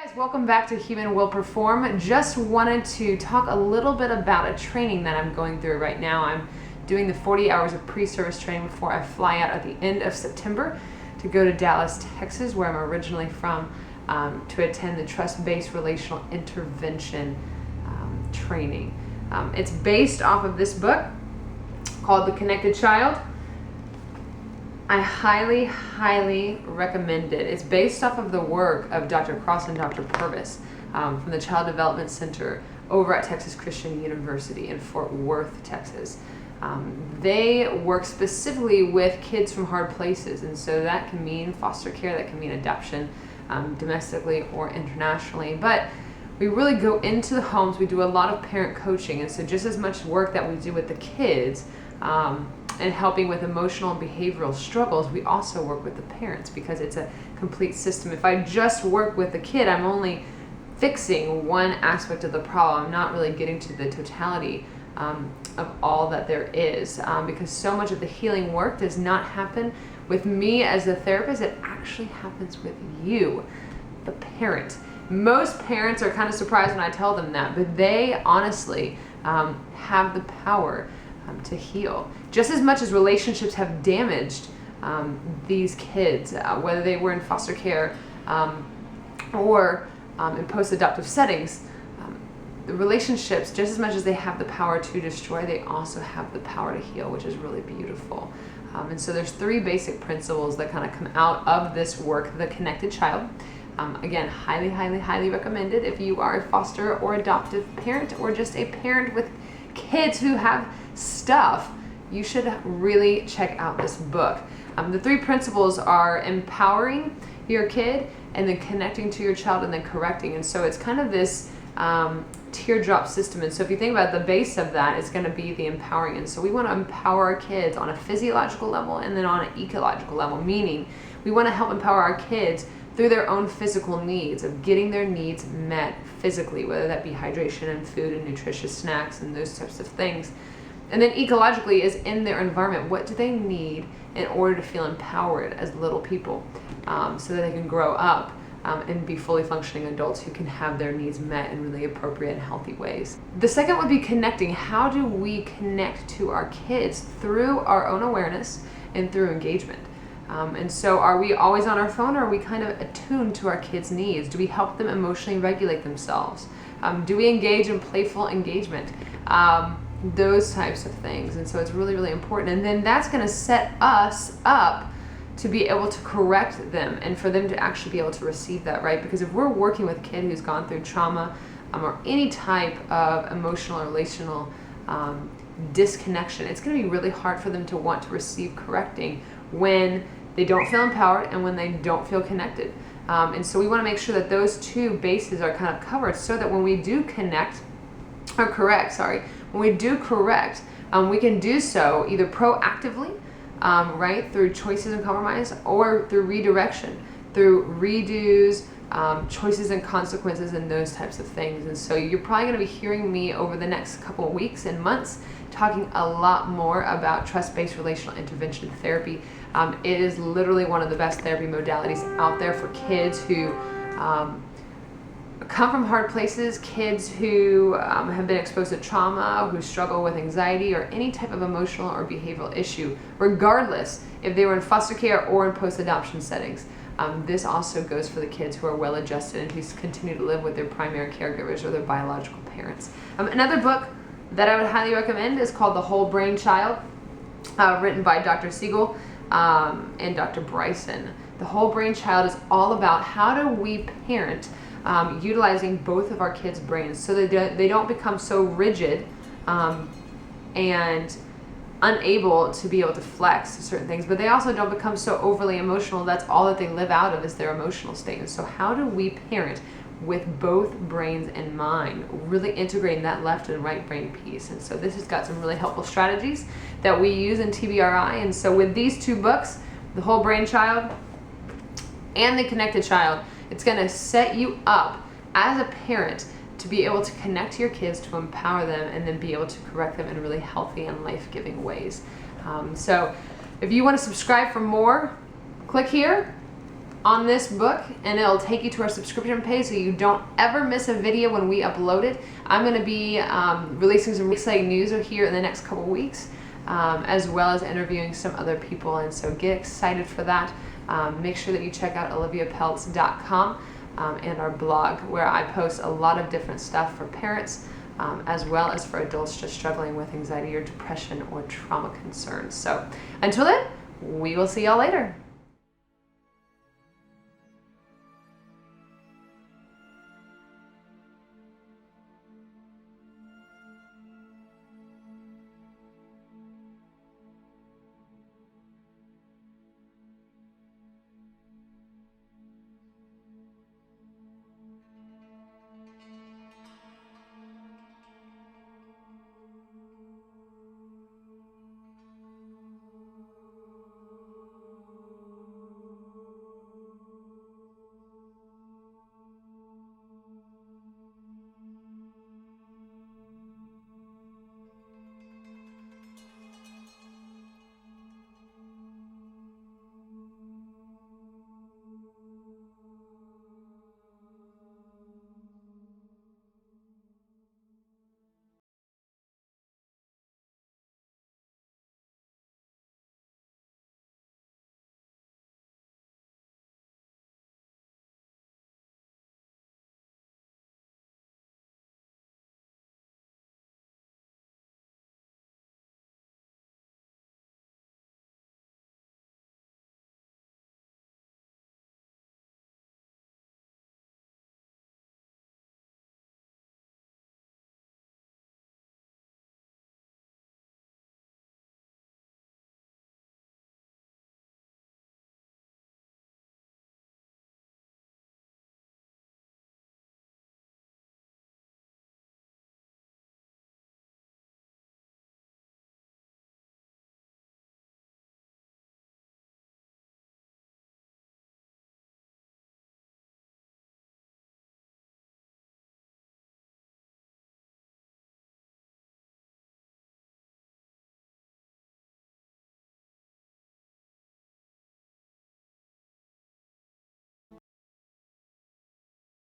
Guys, welcome back to Human Will Perform. Just wanted to talk a little bit about a training that I'm going through right now. I'm doing the 40 hours of pre-service training before I fly out at the end of September to go to Dallas, Texas, where I'm originally from, to attend the trust-based relational intervention training. It's based off of this book called The Connected Child. I highly, highly recommend it. It's based off of the work of Dr. Karyn and Dr. Purvis from the Child Development Center over at Texas Christian University in Fort Worth, Texas. They work specifically with kids from hard places, and so that can mean foster care, that can mean adoption, domestically or internationally. But we really go into the homes, we do a lot of parent coaching, and so just as much work that we do with the kids, and helping with emotional and behavioral struggles, we also work with the parents because it's a complete system. If I just work with the kid, I'm only fixing one aspect of the problem. I'm not really getting to the totality of all that there is, because so much of the healing work does not happen with me as a therapist. It actually happens with you, the parent. Most parents are kind of surprised when I tell them that, but they honestly have the power to heal. Just as much as relationships have damaged these kids, whether they were in foster care or in post-adoptive settings, the relationships, just as much as they have the power to destroy, they also have the power to heal, which is really beautiful. And so there's three basic principles that kind of come out of this work, The Connected Child. Again, highly, highly, highly recommended if you are a foster or adoptive parent or just a parent with kids who have stuff. You should really check out this book. The three principles are empowering your kid, and then connecting to your child, and then correcting. And so it's kind of this teardrop system. And so if you think about the base of that, it's going to be the empowering. And so we want to empower our kids on a physiological level and then on an ecological level, meaning we want to help empower our kids through their own physical needs, of getting their needs met physically, whether that be hydration and food and nutritious snacks and those types of things. And then ecologically is in their environment. What do they need in order to feel empowered as little people, so that they can grow up and be fully functioning adults who can have their needs met in really appropriate and healthy ways. The second would be connecting. How do we connect to our kids? Through our own awareness and through engagement. And so are we always on our phone, or are we kind of attuned to our kids' needs? Do we help them emotionally regulate themselves? Do we engage in playful engagement? Those types of things. And so it's really, really important. And then that's going to set us up to be able to correct them and for them to actually be able to receive that, right? Because if we're working with a kid who's gone through trauma or any type of emotional or relational disconnection, it's going to be really hard for them to want to receive correcting when they don't feel empowered and when they don't feel connected. And so we want to make sure that those two bases are kind of covered, so that when we do when we do correct, we can do so either proactively, right, through choices and compromise, or through redirection, through redos, choices and consequences, and those types of things. And so you're probably going to be hearing me over the next couple of weeks and months talking a lot more about trust-based relational intervention therapy. It is literally one of the best therapy modalities out there for kids who come from hard places, kids who have been exposed to trauma, who struggle with anxiety or any type of emotional or behavioral issue, regardless if they were in foster care or in post-adoption settings. This also goes for the kids who are well-adjusted and who continue to live with their primary caregivers or their biological parents. Another book that I would highly recommend is called The Whole Brain Child, written by Dr. Siegel and Dr. Bryson. The Whole Brain Child is all about how do we parent utilizing both of our kids' brains, so that they don't become so rigid and unable to be able to flex certain things, but they also don't become so overly emotional. That's all that they live out of, is their emotional state. And so how do we parent with both brains in mind, really integrating that left and right brain piece? And so this has got some really helpful strategies that we use in TBRI. And so with these two books, The Whole Brain Child and The Connected Child, it's going to set you up as a parent to be able to connect to your kids, to empower them, and then be able to correct them in really healthy and life-giving ways. So if you want to subscribe for more, click here. on this book, and it'll take you to our subscription page so you don't ever miss a video when we upload it. I'm going to be releasing some exciting news here in the next couple weeks, as well as interviewing some other people, and so get excited for that. Make sure that you check out oliviapeltz.com and our blog, where I post a lot of different stuff for parents, as well as for adults just struggling with anxiety or depression or trauma concerns. So until then, we will see y'all later.